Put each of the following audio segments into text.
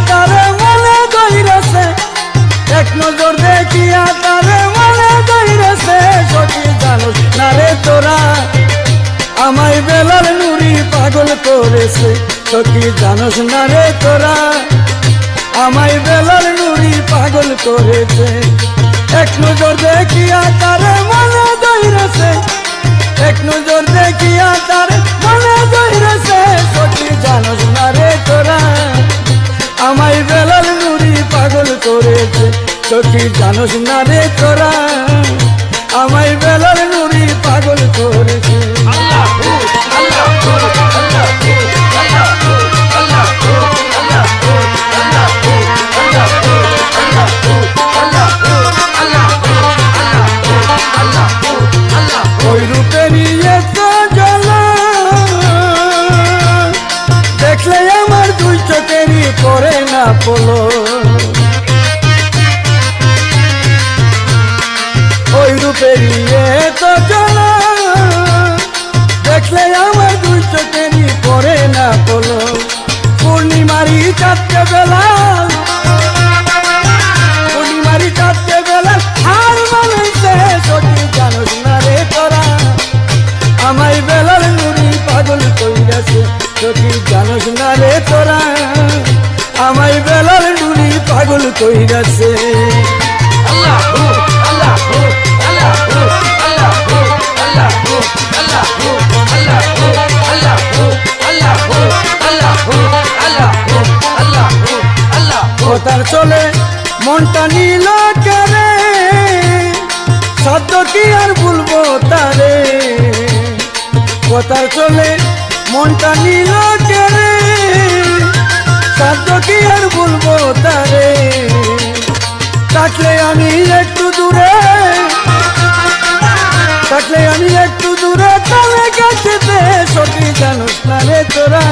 তারে মনে ধইরেছে, এক নজর দেখিয়া তারে মনে ধইরেছে। সখী জানোস না রে তোরা আমায় বেলাল নুরি পাগল করেছে। সখী জানোস না রে তোরা আমায় বেলাল নুরি পাগল করেছে। এক নজর দেখিয়া তারে মনে ধইরেছে, এক নজর দেখিয়া তারে মনে ধইরেছে। সখী জানোস না রে তোরা আমায় বেলাল নুরি পাগল করেছে। সখী জানোস না রে তোরা আমায় বেলাল নুরি পাগল করেছে। ওই রূপেরই এত জ্বালা দেখলে আমার দুই চোখেরই পড়ে না পলো। ওই রূপেরই এত জ্বালা দেখলে আমার দুই চোখেরই পড়ে না পলো। পূর্ণিমারি চারটে বেলা, পূর্ণিমারি চারটে বেলা হার মানেছে। সখী জানোস না রে তোরা আমায় বেলাল নুরি পাগল কইরাছে। সখী জানোস না রে তোরা আমায় বেলাল নুরি পাগল কইরাছে। কথার চলে মনটা নীল করে, শব্দ কি আর বলবো তারে। কথার চলে মনটা নীল করে, শব্দ কি আর বলবো তারে। থাকলে আমি একটু দূরে, থাকলে আমি একটু দূরে তালে কাছেতে। সখী জানোস না রে তোরা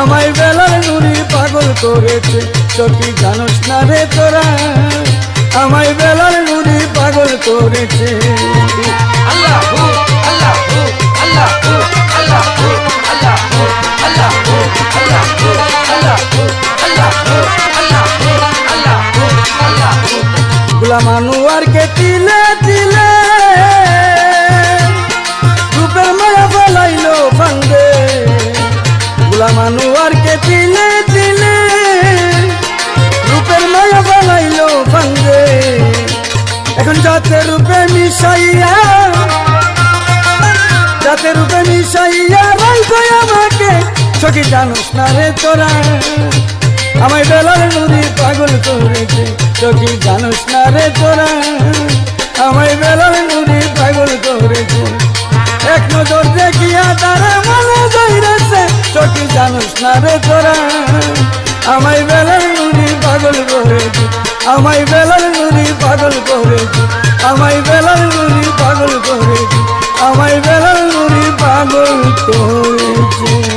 আমায় বেলাল নুরি পাগল করেছে। সখী জানোস না রে তোরা আমায় বেলাল নুরি পাগল করেছে। গোলাম আনোয়ারকে তিলে তিলে রূপের মায়া ফেলাইলো ফান্দে। গোলাম আনোয়ারকে তিলে তিলে রূপের মায়া ফেলাইলো ফান্দে। এখন যাতে রূপে মিশাইয়া, যাতে রূপে মিশাইয়া রাইখো আমাকে। সখী জানোস না রে তোরা আমায় বেলাল নুরি পাগল করেছে। সখী জানোস না রে তোরা আমায় বেলাল নুরি পাগল করেছে। এক নজর দেখিয়া তারা মনে ধইরেছে। সখী জানোস না রে তোরা আমায় বেলাল নুরি পাগল করেছে। আমায় বেলাল নুরি পাগল করেছে। আমায় বেলাল নুরি পাগল করেছে। আমায় বেলাল নুরি পাগল করেছে।